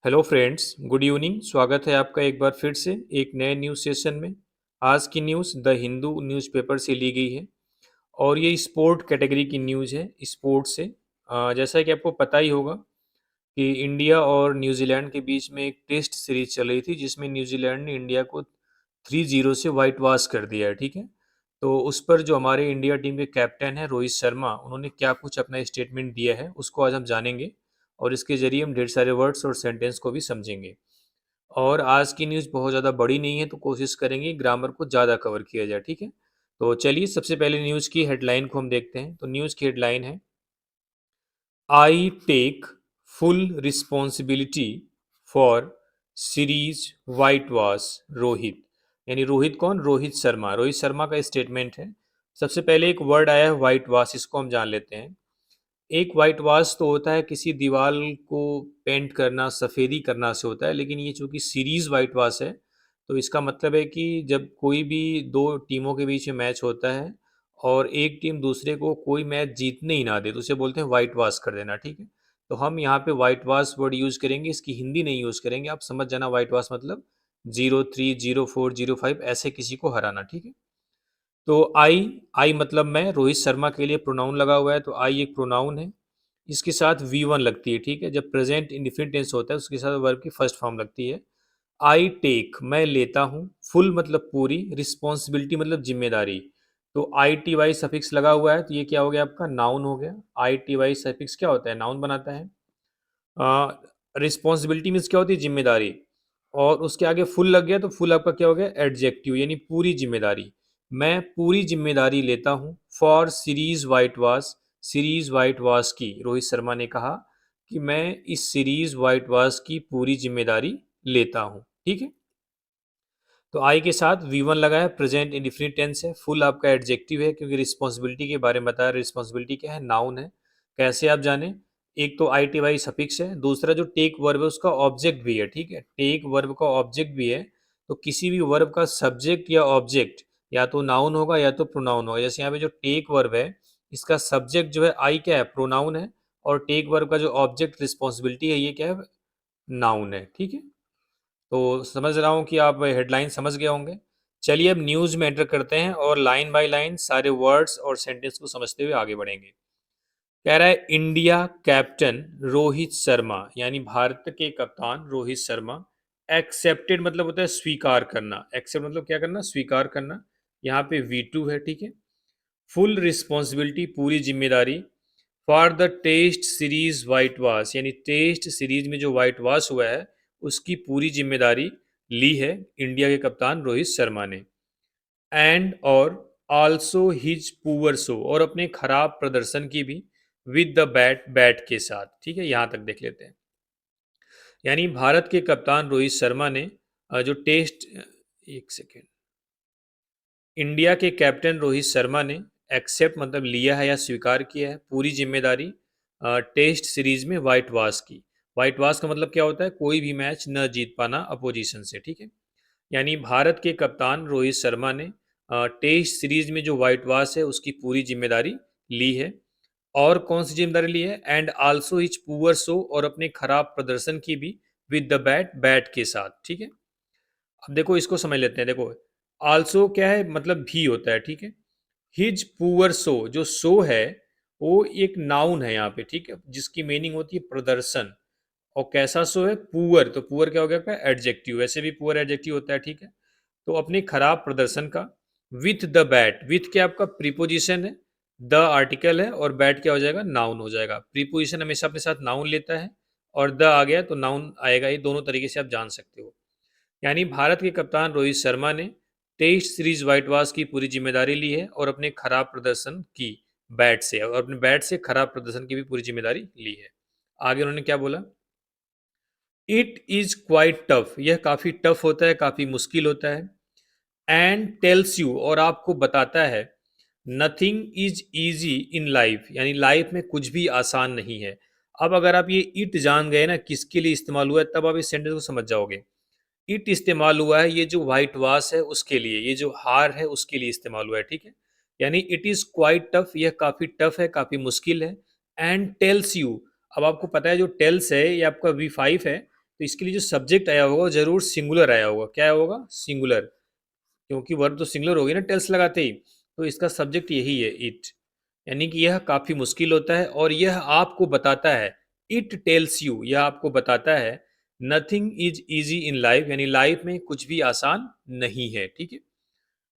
Hello friends, good evening. स्वागत है आपका एक बार फिर से एक नए न्यूज़ सेशन में। आज की न्यूज़ द हिंदू न्यूज़पेपर से ली गई है और ये स्पोर्ट कैटेगरी की न्यूज़ है। स्पोर्ट से जैसा कि आपको पता ही होगा कि इंडिया और न्यूजीलैंड के बीच में एक टेस्ट सीरीज चल रही थी जिसमें न्यूजीलैंड ने इंडिया को 3-0 से वाइट वॉश कर दिया है। ठीक है, तो उस पर जो हमारे इंडिया टीम के कैप्टन हैं रोहित शर्मा, उन्होंने क्या कुछ अपना स्टेटमेंट दिया है उसको आज हम जानेंगे और इसके जरिए हम ढेर सारे वर्ड्स और सेंटेंस को भी समझेंगे। और आज की न्यूज़ बहुत ज़्यादा बड़ी नहीं है तो कोशिश करेंगे ग्रामर को ज़्यादा कवर किया जाए। ठीक है, तो चलिए सबसे पहले न्यूज़ की हेडलाइन को हम देखते हैं। तो न्यूज़ की हेडलाइन है, I take full responsibility for series whitewash Rohit. यानी रोहित कौन? रोहित शर्मा। रोहित शर्मा का स्टेटमेंट है। सबसे पहले एक वर्ड आया है वाइट वॉश, इसको हम जान लेते हैं। एक वाइट वॉश तो होता है किसी दीवार को पेंट करना, सफ़ेदी करना से होता है, लेकिन ये चूंकि सीरीज वाइट वॉश है तो इसका मतलब है कि जब कोई भी दो टीमों के बीच में मैच होता है और एक टीम दूसरे को कोई मैच जीतने ही ना दे तो उसे बोलते हैं वाइट वॉश कर देना। ठीक है, तो हम यहाँ पे वाइट वॉश वर्ड यूज़ करेंगे, इसकी हिंदी नहीं यूज़ करेंगे। आप समझ जाना वाइट वॉश मतलब 0-3, 0-4, 0-5 ऐसे किसी को हराना। ठीक है, तो आई, आई मतलब मैं, रोहित शर्मा के लिए प्रोनाउन लगा हुआ है तो आई एक प्रोनाउन है। इसके साथ वी वन लगती है। ठीक है, जब प्रेजेंट इंडिफिनिट टेंस होता है उसके साथ वर्ब की फर्स्ट फॉर्म लगती है। आई टेक मैं लेता हूँ, फुल मतलब पूरी, रिस्पॉन्सिबिलिटी मतलब जिम्मेदारी। तो आई टी वाई सफिक्स लगा हुआ है तो ये क्या हो गया? आपका नाउन हो गया। आई टी वाई सफिक्स क्या होता है? नाउन बनाता है। रिस्पॉन्सिबिलिटी मीन्स क्या होती है? जिम्मेदारी। और उसके आगे फुल लग गया तो फुल आपका क्या हो गया? एडजेक्टिव, यानी पूरी जिम्मेदारी। मैं पूरी जिम्मेदारी लेता हूँ for series white wash, series white wash की। रोहित शर्मा ने कहा कि मैं इस सीरीज वाइट वॉश की पूरी जिम्मेदारी लेता हूँ। ठीक है, तो आई के साथ वी वन लगा है, प्रेजेंट इंडिफिनिट टेंस है। फुल आपका एडजेक्टिव है क्योंकि रिस्पॉन्सिबिलिटी के बारे में बताया। रिस्पॉन्सिबिलिटी क्या है? नाउन है। कैसे आप जाने? एक तो आई टी वाई सफिक्स है, दूसरा जो टेक वर्ब है उसका ऑब्जेक्ट भी है। ठीक है, टेक वर्ब का ऑब्जेक्ट भी है। तो किसी भी वर्ब का सब्जेक्ट या ऑब्जेक्ट या तो नाउन होगा या तो प्रोनाउन होगा। जैसे यहाँ पे जो टेक वर्ब है इसका सब्जेक्ट जो है आई क्या है? प्रोनाउन है। और टेक वर्ब का जो ऑब्जेक्ट रिस्पॉन्सिबिलिटी है ये क्या है? नाउन है। ठीक है, तो समझ रहा हूँ कि आप हेडलाइन समझ गए होंगे। चलिए अब न्यूज़ में एंटर करते हैं और लाइन बाय लाइन सारे वर्ड्स और सेंटेंस को समझते हुए आगे बढ़ेंगे। कह रहा है, इंडिया कैप्टन रोहित शर्मा, यानी भारत के कप्तान रोहित शर्मा, एक्सेप्टेड मतलब होता है स्वीकार करना। एक्सेप्ट मतलब क्या करना? स्वीकार करना। यहाँ पे V2 है। ठीक है, फुल रिस्पॉन्सिबिलिटी पूरी जिम्मेदारी, for the test series whitewash, यानी टेस्ट सीरीज में जो वाइट वॉश हुआ है उसकी पूरी जिम्मेदारी ली है इंडिया के कप्तान रोहित शर्मा ने। एंड और आल्सो हिज पुअर शो, और अपने खराब प्रदर्शन की भी, विद द बैट, बैट के साथ। ठीक है, यहां तक देख लेते हैं। यानी भारत के कप्तान रोहित शर्मा ने जो टेस्ट, एक सेकेंड, इंडिया के कैप्टन रोहित शर्मा ने एक्सेप्ट मतलब लिया है या स्वीकार किया है पूरी जिम्मेदारी टेस्ट सीरीज में वाइट वॉश की। वाइट वॉश का मतलब क्या होता है? कोई भी मैच न जीत पाना अपोजिशन से। ठीक है, यानी भारत के कप्तान रोहित शर्मा ने टेस्ट सीरीज में जो वाइट वॉश है उसकी पूरी जिम्मेदारी ली है। और कौन सी जिम्मेदारी ली है? And also his poor show, और अपने खराब प्रदर्शन की भी, विद द बैट, बैट के साथ। ठीक है, अब देखो इसको समझ लेते हैं। देखो आल्सो क्या है? मतलब भी होता है। ठीक है, हिज पुअर शो, जो शो है वो एक नाउन है यहाँ पे। ठीक है, जिसकी मीनिंग होती है प्रदर्शन। और कैसा शो है? पुअर, तो पुअर क्या हो गया? एडजेक्टिव, वैसे भी पुअर एडजेक्टिव होता है। ठीक है, तो अपने खराब प्रदर्शन का, विथ द बैट, विथ क्या आपका प्रीपोजिशन है, द आर्टिकल है और बैट क्या हो जाएगा? नाउन हो जाएगा। प्रीपोजिशन हमेशा अपने साथ नाउन लेता है और द आ गया तो नाउन आएगा। ये दोनों तरीके से आप जान सकते हो। यानी भारत के कप्तान रोहित शर्मा ने टेस्ट सीरीज व्हाइट वॉश की पूरी जिम्मेदारी ली है और अपने खराब प्रदर्शन की, बैट से, और अपने बैट से खराब प्रदर्शन की भी पूरी जिम्मेदारी ली है। आगे उन्होंने क्या बोला? इट इज क्वाइट टफ, यह काफी टफ होता है, काफी मुश्किल होता है। एंड टेल्स यू, और आपको बताता है, nothing is easy in life, यानी लाइफ में कुछ भी आसान नहीं है। अब अगर आप ये इट जान गए ना किसके लिए इस्तेमाल हुआ है तब आप इस सेंटेंस को समझ जाओगे। इट इस्तेमाल हुआ है ये जो व्हाइट वाश है उसके लिए, ये जो हार है उसके लिए इस्तेमाल हुआ है। ठीक है, यानी इट इज क्वाइट टफ, यह काफी टफ है, काफी मुश्किल है। एंड टेल्स यू, अब आपको पता है जो टेल्स है ये आपका V5 है। तो इसके लिए जो सब्जेक्ट आया होगा वो जरूर सिंगुलर आया होगा। क्या होगा? सिंगुलर, क्योंकि वर्ब तो सिंगुलर होगी ना टेल्स लगाते ही। तो इसका सब्जेक्ट यही है, इट। यानी कि यह काफी मुश्किल होता है और यह आपको बताता है, इट टेल्स यू, यह आपको बताता है, nothing is easy in life, यानी लाइफ में कुछ भी आसान नहीं है। ठीक है,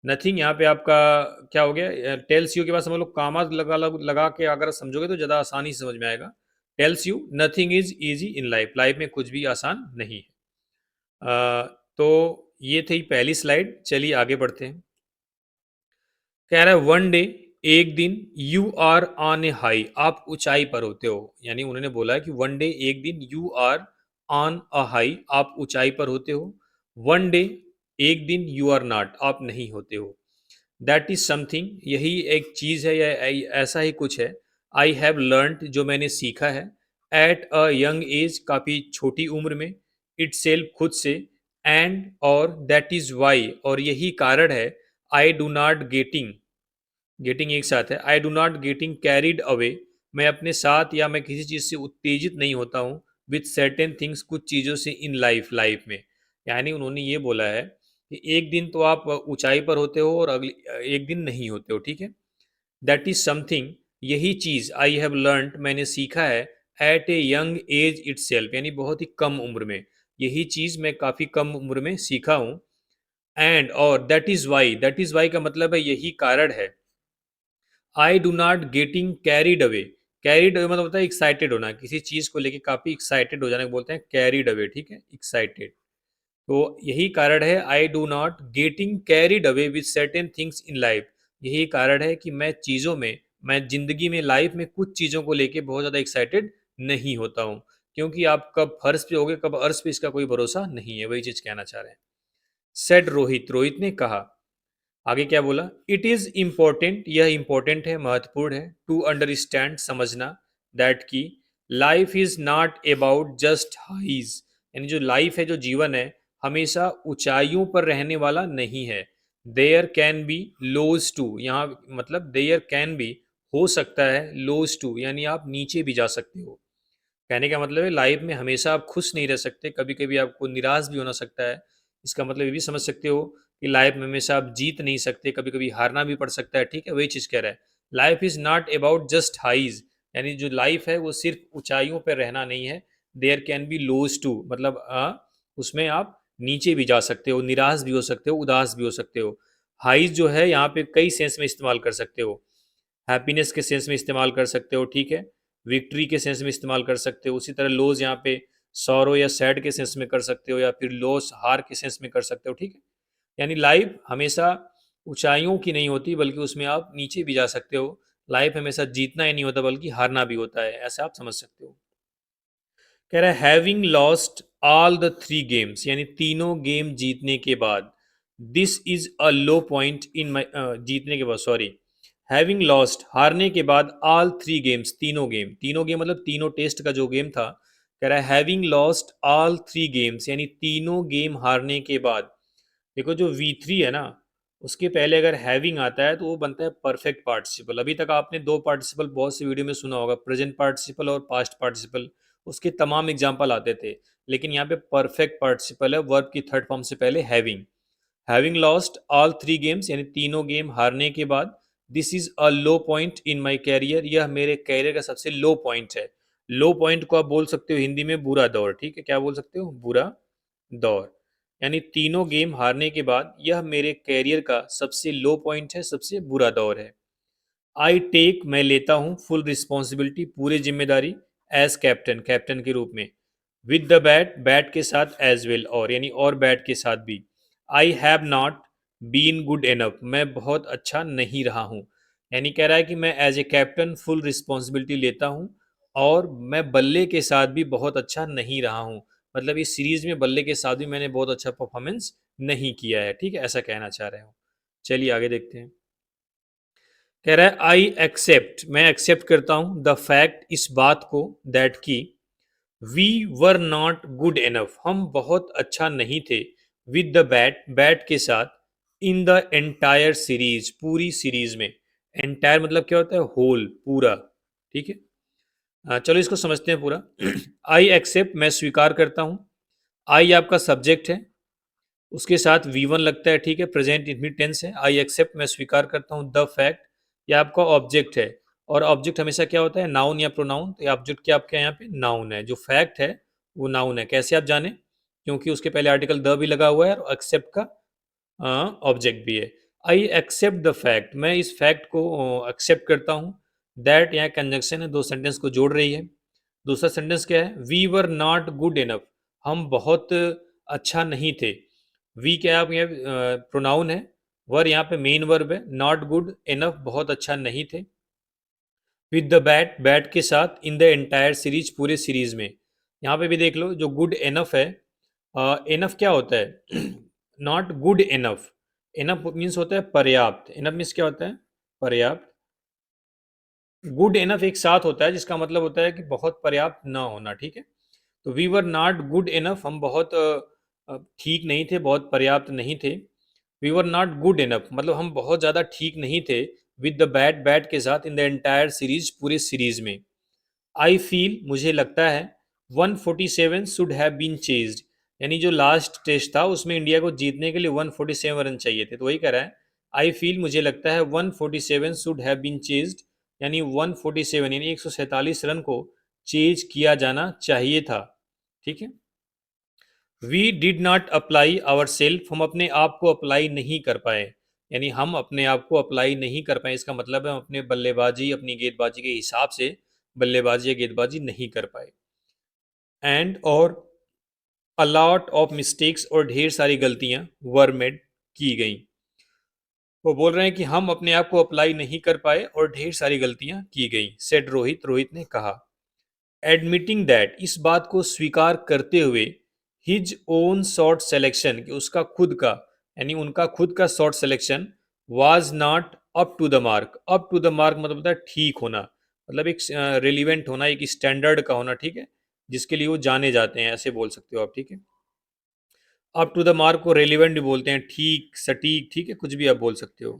नथिंग यहाँ पे आपका क्या हो गया? टेल्स यू के बाद समझ लो कामा लगा के अगर समझोगे तो ज़्यादा आसानी से समझ में आएगा। Tells you nothing is easy in life, life में कुछ भी आसान नहीं है। तो ये थी पहली स्लाइड। चलिए आगे बढ़ते हैं। कह रहा है वन डे, एक दिन, you are on a high, आप ऊंचाई पर होते हो। यानी उन्होंने बोला है कि वन डे, एक दिन, you are on a high, आप ऊंचाई पर होते हो। वन डे, एक दिन, यू आर नॉट, आप नहीं होते हो। दैट इज समथिंग, यही एक चीज है या ऐसा ही कुछ है। आई हैव लर्नड, जो मैंने सीखा है। एट अ यंग एज, काफी छोटी उम्र में। इट सेल्फ, खुद से। एंड और दैट इज वाई, और यही कारण है। I do not getting, getting एक साथ है, I do not getting carried away, मैं अपने साथ या मैं किसी चीज से उत्तेजित नहीं होता हूँ। विथ सर्टेन थिंग्स, कुछ चीजों से, इन लाइफ, लाइफ में। यानी उन्होंने ये बोला है कि एक दिन तो आप ऊंचाई पर होते हो और अगले एक दिन नहीं होते हो। ठीक है, दैट इज समथिंग, यही चीज, आई हैव लर्न, मैंने सीखा है। At a young age itself, यानी बहुत ही कम उम्र में, यही चीज मैं काफी कम उम्र में सीखा हूँ। एंड और दैट इज वाई का मतलब है यही कारण है। I do not getting carried away, carried away मतलब होता है एक्साइटेड होना, किसी चीज को लेके काफी एक्साइटेड हो जाने को बोलते हैं कैरिड अवे। ठीक है, एक्साइटेड। तो यही कारण है, I do not getting carried away with certain things in life, यही कारण है कि मैं चीज़ों में, मैं जिंदगी में, लाइफ में कुछ चीज़ों को लेके बहुत ज़्यादा एक्साइटेड नहीं होता हूँ। क्योंकि आप कब फर्श पे होगे कब अर्श पे, इसका कोई भरोसा नहीं है, वही चीज़ कहना चाह रहे हैं। सेड रोहित, रोहित ने कहा। आगे क्या बोला? इट इज इम्पोर्टेंट, यह इम्पोर्टेंट है, महत्वपूर्ण है। टू अंडरस्टैंड, समझना। दैट की life is not about just highs, यानी जो लाइफ है, जो जीवन है, हमेशा ऊंचाइयों पर रहने वाला नहीं है। There can be lows too, यहाँ मतलब देयर कैन बी, हो सकता है, लोज टू यानी आप नीचे भी जा सकते हो। कहने का मतलब है लाइफ में हमेशा आप खुश नहीं रह सकते, कभी कभी आपको निराश भी होना सकता है। इसका मतलब ये भी समझ सकते हो कि लाइफ में हमेशा आप जीत नहीं सकते, कभी कभी हारना भी पड़ सकता है। ठीक है, वही चीज़ कह रहा है। Life is not about just highs, यानी जो लाइफ है वो सिर्फ ऊंचाइयों पर रहना नहीं है। There can be lows too, मतलब उसमें आप नीचे भी जा सकते हो, निराश भी हो सकते हो, उदास भी हो सकते हो। हाइज जो है यहाँ पे कई सेंस में इस्तेमाल कर सकते हो। हैप्पीनेस के सेंस में इस्तेमाल कर सकते हो। ठीक है, विक्ट्री के सेंस में इस्तेमाल कर सकते हो। उसी तरह लोज यहाँ पे सौरो या सैड के सेंस में कर सकते हो, या फिर लॉस, हार के सेंस में कर सकते हो। ठीक है, यानी लाइफ हमेशा ऊंचाइयों की नहीं होती, बल्कि उसमें आप नीचे भी जा सकते हो। लाइफ हमेशा जीतना ही नहीं होता, बल्कि हारना भी होता है, ऐसा आप समझ सकते हो। कह रहा है having lost all the three games, यानी तीनों गेम जीतने के बाद। This is a low point in my, जीतने के बाद, सॉरी, हैविंग लॉस्ट, हारने के बाद, ऑल थ्री गेम्स, तीनों गेम, तीनों गेम मतलब तीनों टेस्ट का जो गेम था। कह रहा है having lost all three games, यानी तीनों गेम हारने के बाद। देखो जो V3 है ना, उसके पहले अगर हैविंग आता है तो वो बनता है परफेक्ट पार्टिसिपल। अभी तक आपने दो पार्टिसिपल बहुत सी वीडियो में सुना होगा, प्रेजेंट पार्टिसिपल और पास्ट पार्टिसिपल, उसके तमाम एग्जाम्पल आते थे। लेकिन यहाँ पे परफेक्ट पार्टिसिपल है, वर्ब की थर्ड फॉर्म से पहले having. Having lost all three games, यानी तीनों गेम हारने के बाद। This is a low point in my career, यह मेरे कैरियर का सबसे लो पॉइंट है। लो पॉइंट को आप बोल सकते हो हिंदी में बुरा दौर। ठीक है, क्या बोल सकते हो? बुरा दौर। यानी तीनों गेम हारने के बाद यह मेरे कैरियर का सबसे लो पॉइंट है, सबसे बुरा दौर है। आई टेक, मैं लेता हूँ, फुल रिस्पॉन्सिबिलिटी, पूरी जिम्मेदारी। एज कैप्टन, कैप्टन के रूप में। विद द बैट, बैट के साथ, एज वेल, और यानी और बैट के साथ भी। I have not been good enough, मैं बहुत अच्छा नहीं रहा हूँ। यानी कह रहा है कि मैं as a captain full responsibility लेता हूँ, और मैं बल्ले के साथ भी बहुत अच्छा नहीं रहा हूँ। मतलब इस सीरीज में बल्ले के साथ भी मैंने बहुत अच्छा परफॉर्मेंस नहीं किया है। ठीक है, ऐसा कहना चाह रहे हो। चलिए आगे देखते हैं। कह रहा है आई एक्सेप्ट, मैं एक्सेप्ट करता हूं, द फैक्ट, इस बात को, दैट की we were not good enough, हम बहुत अच्छा नहीं थे। विद द बैट, बैट के साथ। इन द एंटायर सीरीज, पूरी सीरीज में। एंटायर मतलब क्या होता है? होल, पूरा। ठीक है, चलो इसको समझते हैं पूरा। आई एक्सेप्ट, मैं स्वीकार करता हूं। आई आपका सब्जेक्ट है, उसके साथ V1 लगता है, ठीक है, प्रेजेंट इंफिनिट टेंस है। आई एक्सेप्ट, मैं स्वीकार करता हूँ। द फैक्ट, ये आपका ऑब्जेक्ट है, और ऑब्जेक्ट हमेशा क्या होता है, नाउन या प्रोनाउन। तो ऑब्जेक्ट क्या आपके यहाँ पे नाउन है, जो फैक्ट है वो नाउन है। कैसे आप जाने? क्योंकि उसके पहले आर्टिकल द भी लगा हुआ है और एक्सेप्ट का ऑब्जेक्ट भी है। आई एक्सेप्ट द फैक्ट, मैं इस फैक्ट को एक्सेप्ट करता हूँ। दैट यहाँ कंजंक्शन है, दो सेंटेंस को जोड़ रही है। दूसरा सेंटेंस क्या है? We were not good enough, हम बहुत अच्छा नहीं थे। वी क्या है, आप यहाँ प्रोनाउन है, वर यहाँ पे मेन वर्ब है, नॉट गुड इनफ बहुत अच्छा नहीं थे। विद द बैट, बैट के साथ, इन द एंटायर सीरीज, पूरे सीरीज में। यहाँ पे भी देख लो, जो गुड इनफ है, इनफ क्या होता है? Not good enough, enough means होता है पर्याप्त। इनफ मीन्स क्या होता है? पर्याप्त। गुड इनफ एक साथ होता है, जिसका मतलब होता है कि बहुत पर्याप्त ना होना, ठीक है। तो we were not good enough, हम बहुत ठीक नहीं थे, बहुत पर्याप्त नहीं थे। We were not good enough मतलब हम बहुत ज़्यादा ठीक नहीं थे। विद द बैट, बैट के साथ, इन द एंटायर सीरीज, पूरे सीरीज में। आई फील, मुझे लगता है, 147 शुड हैव बीन चेज्ड, यानी जो लास्ट टेस्ट था उसमें इंडिया को जीतने के लिए 147 रन चाहिए थे, तो वही कह रहा है। आई फील, मुझे लगता है, 147 शुड हैव बीन चेज्ड, यानी 147 यानी 147 रन को चेज किया जाना चाहिए था, ठीक है। We did not apply our self, हम अपने आप को अप्लाई नहीं कर पाए, यानी हम अपने आप को अप्लाई नहीं कर पाए, इसका मतलब है हम अपने बल्लेबाजी, अपनी गेंदबाजी के हिसाब से बल्लेबाजी या गेंदबाजी नहीं कर पाए। एंड और अलॉट ऑफ मिस्टेक्स, और ढेर सारी गलतियां वर मेड, की गई। वो बोल रहे हैं कि हम अपने आप को अप्लाई नहीं कर पाए और ढेर सारी गलतियां की गई। सेड रोहित, रोहित ने कहा। एडमिटिंग दैट, इस बात को स्वीकार करते हुए, हिज ओन शॉर्ट सिलेक्शन, कि उसका खुद का, यानी उनका खुद का shot selection, was not up to the mark. Up to the mark मतलब होता है ठीक होना, मतलब एक रिलीवेंट होना, एक स्टैंडर्ड का होना, ठीक है, जिसके लिए वो जाने जाते हैं, ऐसे बोल सकते हो आप, ठीक है। अप टू द मार्क को रेलिवेंट भी बोलते हैं, ठीक, सटीक, ठीक है, कुछ भी आप बोल सकते हो।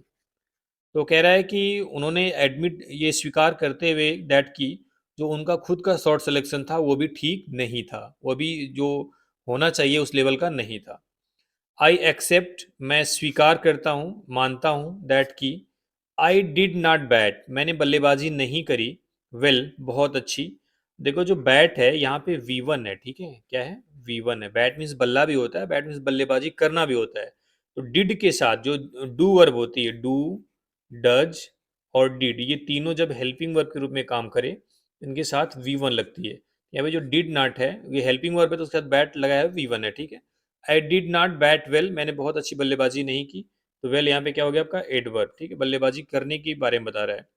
तो कह रहा है कि उन्होंने एडमिट, ये स्वीकार करते हुए, दैट की, जो उनका खुद का शॉर्ट सिलेक्शन था वो भी ठीक नहीं था, वो भी जो होना चाहिए उस लेवल का नहीं था। आई एक्सेप्ट, मैं स्वीकार करता हूँ, मानता हूँ, दैट की, आई डिड नॉट बैट, मैंने बल्लेबाजी नहीं करी, वेल, बहुत अच्छी। देखो जो बैट है यहाँ पे V1 है, ठीक है, क्या है? V1 है। बैट मीन्स बल्ला भी होता है, बैट मीन्स बल्लेबाजी करना भी होता है। तो डिड के साथ जो डू वर्ब होती है, डू, डज और डिड, ये तीनों जब हेल्पिंग वर्ब के रूप में काम करे, इनके साथ V1 लगती है। यहाँ पे जो डिड नॉट है, ये हेल्पिंग वर्ब है, तो उसके साथ बैट लगा है, V1 है, ठीक है। I did not bat well, मैंने बहुत अच्छी बल्लेबाजी नहीं की, तो वेल यहाँ पे क्या हो गया आपका? एडवर्ब, ठीक है, बल्लेबाजी करने के बारे में बता रहा है।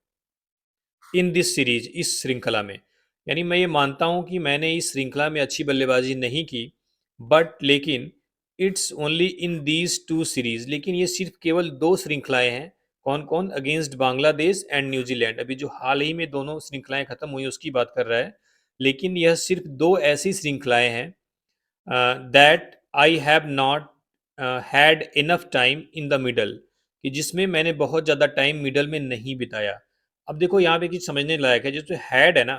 इन दिस सीरीज, इस श्रृंखला में, यानी मैं ये मानता हूं कि मैंने इस श्रृंखला में अच्छी बल्लेबाजी नहीं की, बट लेकिन, it's only in these two series, लेकिन ये सिर्फ केवल दो श्रृंखलाएं हैं। कौन कौन? अगेंस्ट बांग्लादेश एंड न्यूजीलैंड, अभी जो हाल ही में दोनों श्रृंखलाएं खत्म हुई उसकी बात कर रहा है। लेकिन यह सिर्फ दो ऐसी श्रृंखलाएं हैं, that I have not had enough time in the middle, कि जिसमें मैंने बहुत ज़्यादा टाइम मिडल में नहीं बिताया। अब देखो यहाँ पे चीज समझने लायक है, जो हैड है ना,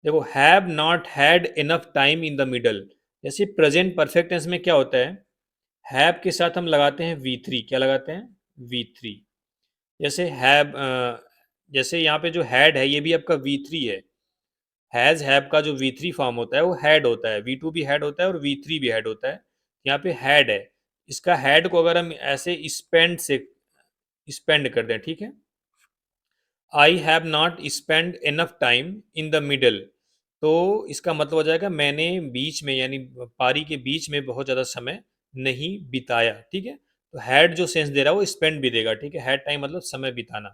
देखो, have not had enough time in the middle, जैसे प्रेजेंट परफेक्ट टेंस में क्या होता है, हैव के साथ हम लगाते हैं V3, क्या लगाते हैं? V3। जैसे हैव, जैसे यहाँ पे जो हैड है ये भी आपका V3 है। हैज हैव का जो V3 फॉर्म होता है वो हैड होता है, V2 भी हैड होता है और V3 भी हैड होता है। यहाँ पे हैड है, इसका हैड को अगर हम ऐसे स्पेंड से स्पेंड कर दें, ठीक है, आई have not spend enough time in the middle, तो इसका मतलब हो जाएगा मैंने बीच में, यानी पारी के बीच में बहुत ज़्यादा समय नहीं बिताया, ठीक है। तो हैड जो सेंस दे रहा है वो स्पेंड भी देगा, ठीक है, हैड टाइम मतलब समय बिताना।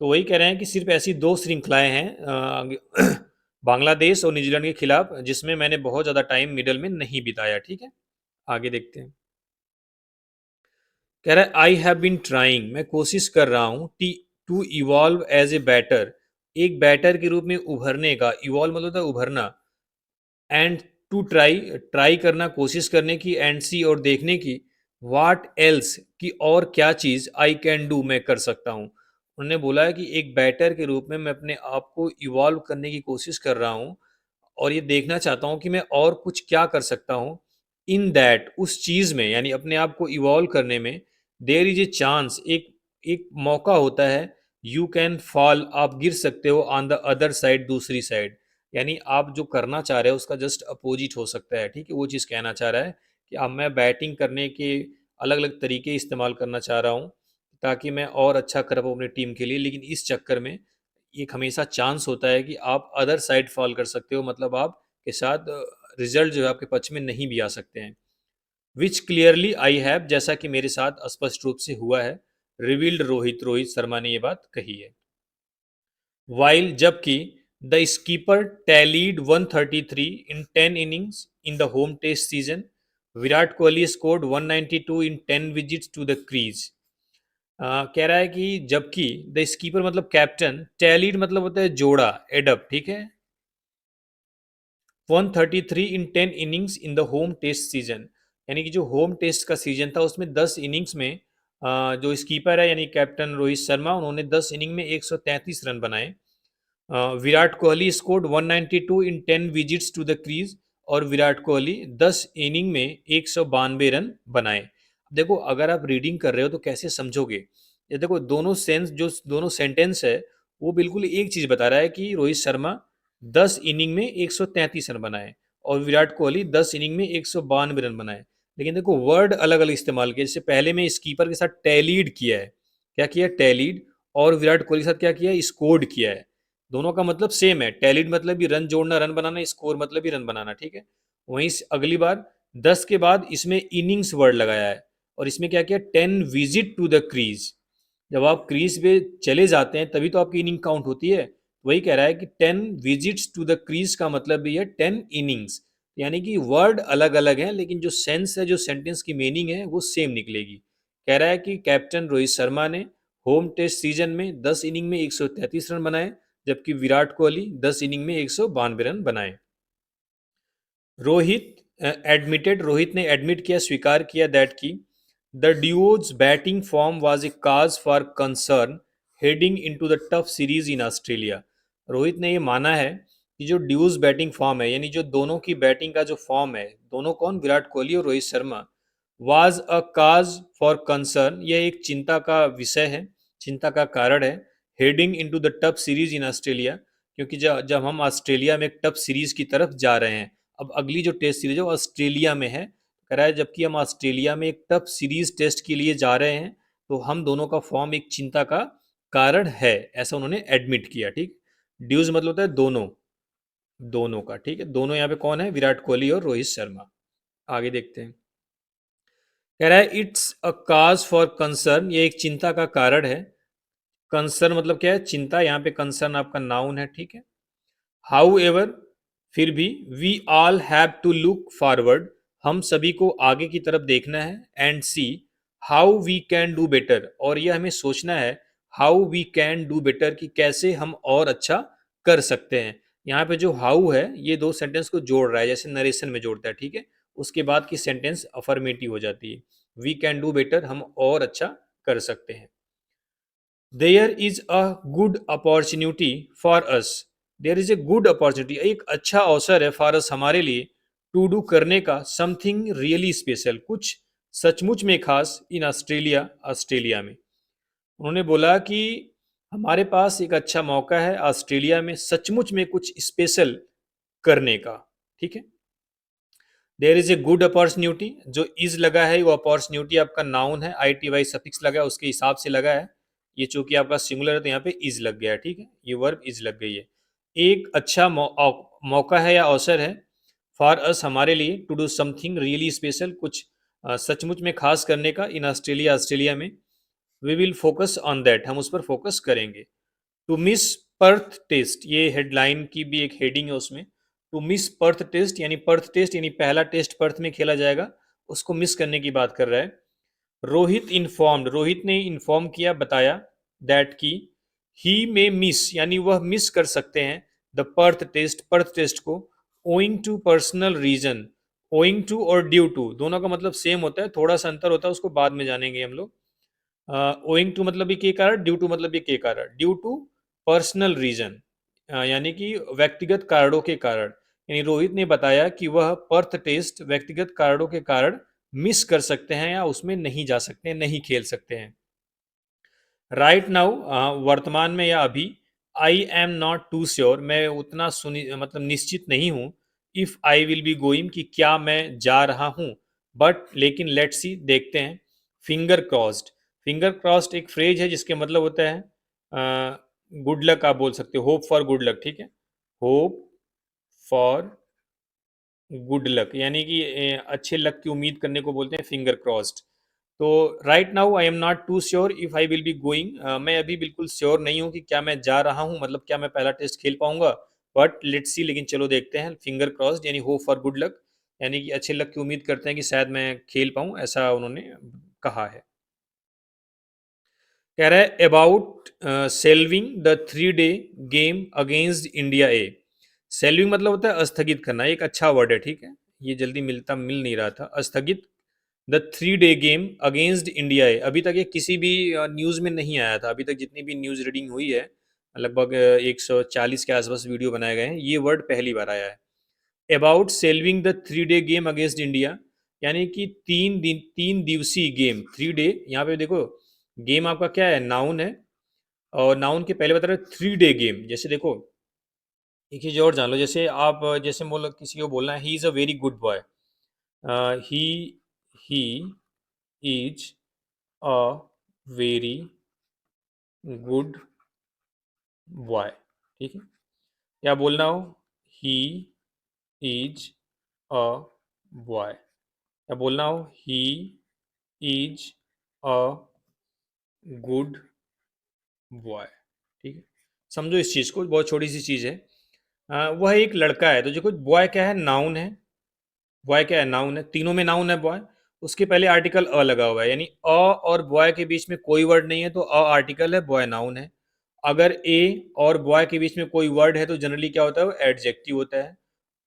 तो वही कह रहे हैं कि सिर्फ ऐसी दो श्रृंखलाएं हैं, बांग्लादेश और न्यूजीलैंड के खिलाफ, जिसमें मैंने बहुत ज़्यादा टाइम मिडल में नहीं बिताया, ठीक है। आगे देखते हैं। कह रहा है आई हैव बीन ट्राइंग, मैं कोशिश कर रहा हूँ, टी to evolve as a batter, एक बैटर के रूप में उभरने का, इवॉल्व मतलब होता है उभरना, एंड टू ट्राई, ट्राई करना, कोशिश करने की, एंड सी और देखने की, वाट एल्स की और क्या चीज़, आई कैन डू मैं कर सकता हूँ। उन्होंने बोला है कि एक बैटर के रूप में मैं अपने आप को इवॉल्व करने की कोशिश कर रहा हूँ, और ये देखना चाहता हूँ कि मैं और कुछ क्या कर सकता हूँ इन दैट, उस चीज़ में, यानी अपने आप को इवॉल्व करने में। देयर इज ए चांस, एक एक मौका होता है। यू कैन फॉल, आप गिर सकते हो ऑन द अदर साइड, दूसरी साइड। यानी आप जो करना चाह रहे हो उसका जस्ट अपोजिट हो सकता है, ठीक है। वो चीज़ कहना चाह रहा है कि अब मैं बैटिंग करने के अलग अलग तरीके इस्तेमाल करना चाह रहा हूँ ताकि मैं और अच्छा कर पाऊँ अपनी टीम के लिए, लेकिन इस चक्कर में एक हमेशा चांस होता है कि आप अदर साइड फॉल कर सकते हो, मतलब आप के साथ रिजल्ट जो है आपके पक्ष में नहीं भी आ सकते हैं। विच क्लियरली आई हैव, जैसा कि मेरे साथ स्पष्ट रूप से हुआ है। रिवील्ड रोहित, रोहित शर्मा ने ये बात कही है। वाइल, जबकि the skipper tallied 133 in 10 innings in the home test season, Virat Kohli scored 192 in 10 visits to the crease. कह रहा है कि जबकि द स्कीपर मतलब कैप्टन, टैलीड मतलब होता है जोड़ा, एडअप, ठीक है। 133 in 10 innings in the home test season, यानी कि जो होम टेस्ट का सीजन था उसमें 10 इनिंग्स में जो स्कीपर है यानी कैप्टन रोहित शर्मा, उन्होंने 10 इनिंग में 133 रन बनाए। Virat Kohli scored 192 in 10 visits to the crease, और विराट कोहली 10 इनिंग में 192 रन बनाए। देखो, अगर आप रीडिंग कर रहे हो तो कैसे समझोगे? ये देखो, दोनों सेंस, जो दोनों सेंटेंस है वो बिल्कुल एक चीज बता रहा है कि रोहित शर्मा 10 इनिंग में 133 रन बनाए और विराट कोहली 10 इनिंग में 192 रन बनाए। लेकिन देखो, वर्ड अलग अलग इस्तेमाल किए। जैसे पहले में स्कीपर के साथ टैलीड किया है, क्या किया? टैलीड। और विराट कोहली के साथ क्या किया? स्कोर्ड किया है। दोनों का मतलब सेम है। टैलीड मतलब भी रन जोड़ना, रन बनाना, स्कोर मतलब भी रन बनाना, ठीक है। वहीं से अगली बार 10 के बाद इसमें इनिंग्स वर्ड लगाया है, और इसमें क्या किया? 10 विजिट टू द क्रीज। जब आप क्रीज पे चले जाते हैं तभी तो आपकी इनिंग काउंट होती है। वही कह रहा है कि 10 विजिट्स टू द क्रीज का मतलब भी है 10 इनिंग्स। यानी कि वर्ड अलग अलग हैं लेकिन जो सेंस है, जो सेंटेंस की मीनिंग है वो सेम निकलेगी। कह रहा है कि कैप्टन रोहित शर्मा ने होम टेस्ट सीजन में 10 इनिंग में 133 रन बनाए, जबकि विराट कोहली 10 इनिंग में 192 रन बनाए। रोहित एडमिटेड, रोहित ने एडमिट किया, स्वीकार किया दैट की the duo's batting form was a cause for concern heading into the tough series in Australia. Rohit ने ये माना है कि जो ड्यूज बैटिंग फॉर्म है, यानी जो दोनों की बैटिंग का जो फॉर्म है, दोनों कौन? विराट कोहली और Rohit Sharma. Was a cause for concern, यह एक चिंता का विषय है, चिंता का कारण है। Heading into the tough series in Australia, क्योंकि जब जब हम ऑस्ट्रेलिया में एक टफ सीरीज की तरफ जा रहे हैं। अब अगली जो टेस्ट सीरीज है वो ऑस्ट्रेलिया में है, कह रहा है जबकि हम ऑस्ट्रेलिया में एक टफ सीरीज टेस्ट के लिए जा रहे हैं, तो हम दोनों का फॉर्म एक चिंता का कारण है, ऐसा उन्होंने एडमिट किया, ठीक। ड्यूज मतलब होता है दोनों, दोनों का, ठीक है। दोनों यहाँ पे कौन है? विराट कोहली और रोहित शर्मा। आगे देखते हैं। कह रहा है it's a cause for concern, ये एक चिंता का कारण है। कंसर्न मतलब क्या है? चिंता। यहाँ पे कंसर्न आपका नाउन है, ठीक है। हाउ एवर, फिर भी, we all have to look forward, हम सभी को आगे की तरफ देखना है। And see how we can do better, और यह हमें सोचना है how we can do better, कि कैसे हम और अच्छा कर सकते हैं। यहाँ पे जो हाउ है ये दो सेंटेंस को जोड़ रहा है, जैसे नरेशन में जोड़ता है, ठीक है। उसके बाद की सेंटेंस अफर्मेटिव हो जाती है। वी कैन डू बेटर, हम और अच्छा कर सकते हैं। There is a good opportunity for us, there is a good opportunity, एक अच्छा अवसर है फॉर अस, हमारे लिए, टू डू करने का, समथिंग रियली स्पेशल, कुछ सचमुच में खास, इन ऑस्ट्रेलिया, ऑस्ट्रेलिया में। उन्होंने बोला कि हमारे पास एक अच्छा मौका है ऑस्ट्रेलिया में सचमुच में कुछ स्पेशल करने का, ठीक है। There is a good opportunity, जो इज लगा है वो अपॉर्चुनिटी आपका नाउन है, आई टी वाई सफिक्स लगा है, उसके हिसाब से लगा है। ये चूंकि आपका सिंगुलर है तो यहाँ पे इज लग गया है, ठीक है। ये वर्ब इज लग गई है। एक अच्छा मौका है या अवसर है, फॉर अस, हमारे लिए, to do something really special, कुछ सचमुच में खास करने का, इन ऑस्ट्रेलिया, ऑस्ट्रेलिया में। We will focus on that, हम उस पर फोकस करेंगे। टू मिस पर्थ टेस्ट, ये हेडलाइन की भी एक हेडिंग है उसमें। टू मिस पर्थ टेस्ट, यानी पर्थ टेस्ट यानी पहला टेस्ट पर्थ में खेला जाएगा, उसको मिस करने की बात कर रहा है। रोहित इन्फॉर्म्ड, रोहित ने इन्फॉर्म किया, बताया, दैट की ही में मिस, यानी वह मिस कर सकते हैं, the Perth test, Perth test को, owing to personal reason. Owing to और ड्यू टू दोनों का मतलब सेम होता है, थोड़ा सा अंतर होता है, उसको बाद में जानेंगे हम लोग। ओइंग टू मतलब भी के कारण, ड्यू टू मतलब भी के कारण, ड्यू टू पर्सनल रीजन, यानी कि व्यक्तिगत कारणों के कारण, यानी रोहित ने बताया कि वह पर्थ टेस्ट व्यक्तिगत कारणों के कारण मिस कर सकते हैं या उसमें नहीं जा सकते हैं, नहीं खेल सकते हैं। राइट नाउ, वर्तमान में या अभी, I am not too sure, मैं उतना मतलब निश्चित नहीं हूँ, if I will be going, कि क्या मैं जा रहा हूँ, बट लेकिन लेट्स सी, देखते हैं। फिंगर क्रॉस्ड, फिंगर क्रॉस्ड एक फ्रेज है जिसके मतलब होता है गुड लक, आप बोल सकते हो, होप फॉर गुड लक, ठीक है, होप फॉर गुड लक, यानी कि अच्छे लक की उम्मीद करने को बोलते हैं फिंगर क्रॉस्ड। तो right now I am not too sure if I will be going, मैं अभी बिल्कुल श्योर नहीं हूँ कि क्या मैं जा रहा हूँ, मतलब क्या मैं पहला टेस्ट खेल पाऊंगा, बट लेट्स सी, लेकिन चलो देखते हैं। फिंगर क्रॉस्ड यानी होप फॉर गुड लक, यानी कि अच्छे लक की उम्मीद करते हैं कि शायद मैं खेल पाऊँ, ऐसा उन्होंने कहा है। कह रहा है about shelving the 3 day game against India ए। सेल्विंग मतलब होता है स्थगित करना, एक अच्छा वर्ड है, ठीक है, ये जल्दी मिल नहीं रहा था, स्थगित। The 3 day game against India A, अभी तक ये किसी भी न्यूज़ में नहीं आया था, अभी तक जितनी भी न्यूज़ रीडिंग हुई है, लगभग 140 के आसपास वीडियो बनाए गए हैं, ये वर्ड पहली बार आया है। About shelving the 3 day game against India, यानी कि 3 दिवसीय गेम, 3 डे, यहाँ पे देखो गेम आपका क्या है, नाउन है, और नाउन के पहले बता रहे 3 डे गेम। जैसे देखो, एक चीज और जान लो, जैसे आप जैसे बोल किसी को बोलना है he is a very good boy, he he is a very good boy, ठीक है, या बोलना हो ही इज अ बॉय, या बोलना हो he is a good boy, ठीक है। समझो इस चीज़ को, बहुत छोटी सी चीज़ है। वह एक लड़का है, तो जो कुछ बॉय क्या है, नाउन है, बॉय क्या है, नाउन है, तीनों में नाउन है बॉय, उसके पहले आर्टिकल अ लगा हुआ है, यानी अ और बॉय के बीच में कोई वर्ड नहीं है तो अ आर्टिकल है, बॉय नाउन है। अगर ए और बॉय के बीच में कोई वर्ड है तो जनरली क्या होता है, वो एडजेक्टिव होता है।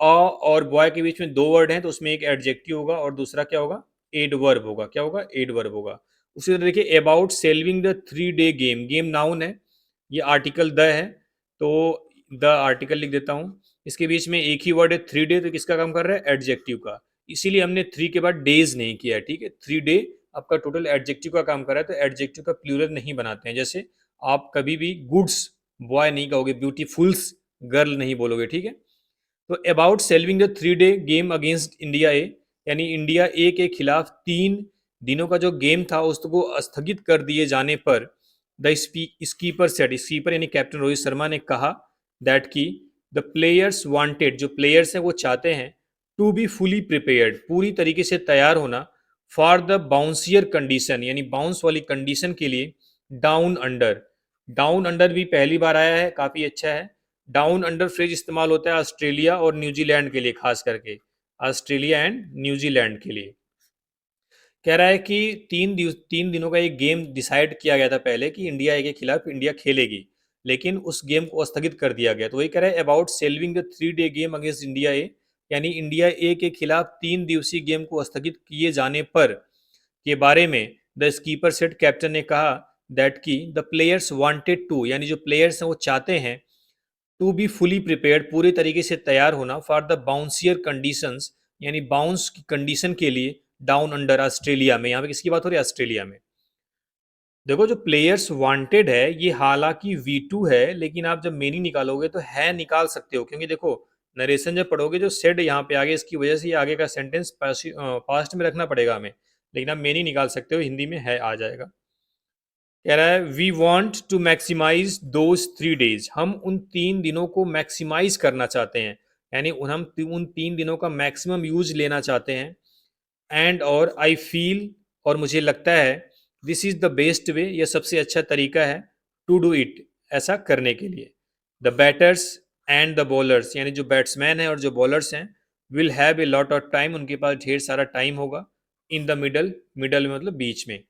अ और बॉय के बीच में दो वर्ड हैं तो उसमें एक एडजेक्टिव होगा और दूसरा क्या होगा, एडवर्ब होगा, क्या होगा, एडवर्ब होगा। उसी तरह देखिए about shelving the 3 day game, game noun है, ये आर्टिकल द है, तो द आर्टिकल लिख देता हूँ। इसके बीच में एक ही वर्ड है 3 डे, तो किसका काम कर रहा है, एडजेक्टिव का, इसीलिए हमने 3 के बाद डेज नहीं किया है, ठीक है। 3 डे आपका टोटल एडजेक्टिव का काम कर रहा है, तो एडजेक्टिव का प्लूरल नहीं बनाते हैं, जैसे आप कभी भी गुड्स बॉय नहीं कहोगे, ब्यूटीफुल्स गर्ल नहीं बोलोगे, ठीक है। तो about shelving the 3 day game against India A, यानी इंडिया ए के खिलाफ 3 दिनों का जो गेम था उसको स्थगित कर दिए जाने पर द स्कीपर सेट, स्कीपर यानी कैप्टन रोहित शर्मा ने कहा दैट की द प्लेयर्स वांटेड, जो प्लेयर्स हैं वो चाहते हैं, टू बी फुली प्रिपेयर्ड, पूरी तरीके से तैयार होना, फॉर द बाउंसियर कंडीशन, यानी बाउंस वाली कंडीशन के लिए, डाउन अंडर, डाउन अंडर भी पहली बार आया है, काफी अच्छा है। डाउन अंडर फ्रेज इस्तेमाल होता है ऑस्ट्रेलिया और न्यूजीलैंड के लिए, खास करके ऑस्ट्रेलिया एंड न्यूजीलैंड के लिए। कह रहा है कि 3 दिनों का एक गेम डिसाइड किया गया था पहले कि इंडिया ए के खिलाफ इंडिया खेलेगी, लेकिन उस गेम को स्थगित कर दिया गया, तो वही कह रहा है about shelving the 3 day game against India A, यानी इंडिया ए के खिलाफ 3 दिवसीय गेम को स्थगित किए जाने पर के बारे में द स्कीपर सेट, कैप्टन ने कहा दैट की द प्लेयर्स वांटेड टू, यानी जो प्लेयर्स हैं वो चाहते हैं, टू बी फुली प्रिपेयर्ड, पूरे तरीके से तैयार होना, फॉर द बाउंसियर कंडीशंस, यानी बाउंस की कंडीशन के लिए, डाउन अंडर ऑस्ट्रेलिया में, यहाँ पे किसकी बात हो रही है, ऑस्ट्रेलिया में। देखो जो प्लेयर्स वांटेड है ये हालांकि V2 है, लेकिन आप जब मीनिंग निकालोगे तो है निकाल सकते हो, क्योंकि देखो नरेशन जब पढ़ोगे जो सेड यहाँ पे आगे, इसकी वजह से ये आगे का सेंटेंस पास्ट में रखना पड़ेगा हमें, लेकिन आप मीनिंग निकाल सकते हो, हिंदी में है आ जाएगा। कह रहा है we want to maximise those 3 days, हम उन 3 दिनों को मैक्सिमाइज करना चाहते हैं, यानी हम उन 3 दिनों का मैक्सिमम यूज लेना चाहते हैं। एंड और आई फील, और मुझे लगता है, this is the best way, यह सबसे अच्छा तरीका है, टू डू इट, ऐसा करने के लिए। The batters and the bowlers, यानी जो बैट्समैन है और जो बॉलर्स हैं, will have a lot of time, उनके पास ढेर सारा टाइम होगा, इन द मिडल, मिडल में मतलब बीच में।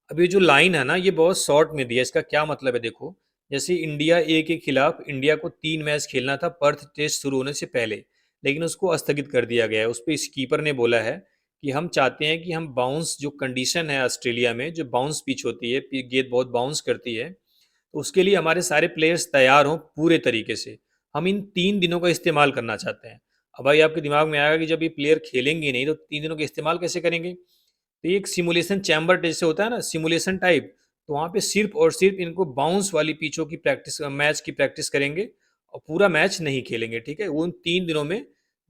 अब ये जो लाइन है ना ये बहुत शॉर्ट में दिया है, इसका क्या मतलब है देखो, जैसे इंडिया ए के खिलाफ इंडिया को 3 मैच खेलना था पर्थ टेस्ट शुरू होने से पहले, लेकिन उसको स्थगित कर दिया गया है, उस पर स्कीपर ने बोला है कि हम चाहते हैं कि हम बाउंस, जो कंडीशन है ऑस्ट्रेलिया में जो बाउंस पिच होती है, गेंद बहुत बाउंस करती है, तो उसके लिए हमारे सारे प्लेयर्स तैयार हों पूरे तरीके से। हम इन 3 दिनों का इस्तेमाल करना चाहते हैं। अब भाई आपके दिमाग में आएगा कि जब ये प्लेयर खेलेंगे नहीं तो 3 दिनों का इस्तेमाल कैसे करेंगे? तो ये एक सिमुलेशन चैम्बर जैसे होता है ना, सिमुलेशन टाइप, तो वहाँ पे सिर्फ और सिर्फ इनको बाउंस वाली पिचों की प्रैक्टिस, मैच की प्रैक्टिस करेंगे और पूरा मैच नहीं खेलेंगे, ठीक है? उन 3 दिनों में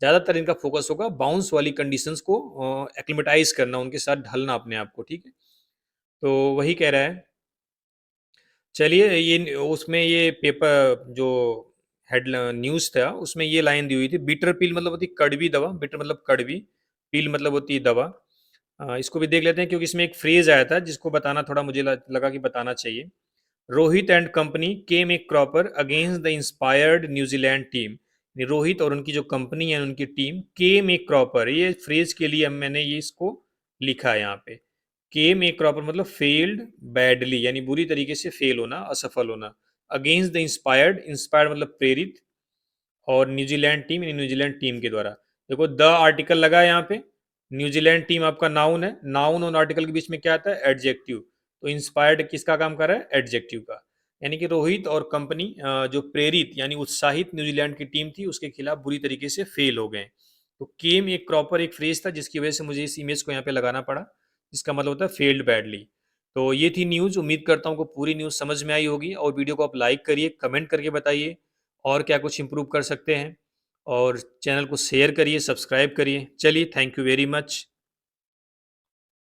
ज़्यादातर इनका फोकस होगा बाउंस वाली कंडीशंस को एक्लिमेटाइज करना, उनके साथ ढलना अपने आप को, ठीक है? तो वही कह रहा है। चलिए ये उसमें ये पेपर जो हेड न्यूज़ था उसमें ये लाइन दी हुई थी, बिटर पिल मतलब होती है कड़वी दवा, बिटर मतलब कड़वी, पिल मतलब होती है दवा। इसको भी देख लेते हैं क्योंकि इसमें एक फ्रेज आया था जिसको बताना थोड़ा मुझे लगा कि बताना चाहिए। Rohit and company came A cropper against the inspired New Zealand team. Rohit और उनकी जो कंपनी है उनकी टीम केम ए क्रॉपर, ये फ्रेज के लिए मैंने ये इसको लिखा है यहाँ पे। केम ए क्रॉपर मतलब फेल्ड बैडली, यानी बुरी तरीके से फेल होना, असफल होना। अगेंस्ट द इंस्पायर्ड, इंस्पायर्ड मतलब प्रेरित, और न्यूजीलैंड टीम, न्यूजीलैंड टीम के द्वारा। देखो द आर्टिकल लगा है यहाँ पे, न्यूजीलैंड टीम आपका नाउन है, नाउन और आर्टिकल के बीच में क्या आता है? एडजेक्टिव। तो इंस्पायर्ड किसका काम कर रहा है? एडजेक्टिव का। यानी कि रोहित और कंपनी जो प्रेरित यानी उत्साहित न्यूजीलैंड की टीम थी उसके खिलाफ बुरी तरीके से फेल हो गए। तो केम एक प्रॉपर एक फ्रेज था जिसकी वजह से मुझे इस इमेज को यहाँ पे लगाना पड़ा, जिसका मतलब होता है फेल्ड बैडली। तो ये थी न्यूज़, उम्मीद करता हूँ को पूरी न्यूज़ समझ में आई होगी, और वीडियो को आप लाइक करिए, कमेंट करके बताइए और क्या कुछ इम्प्रूव कर सकते हैं, और चैनल को शेयर करिए, सब्सक्राइब करिए। चलिए, थैंक यू वेरी मच।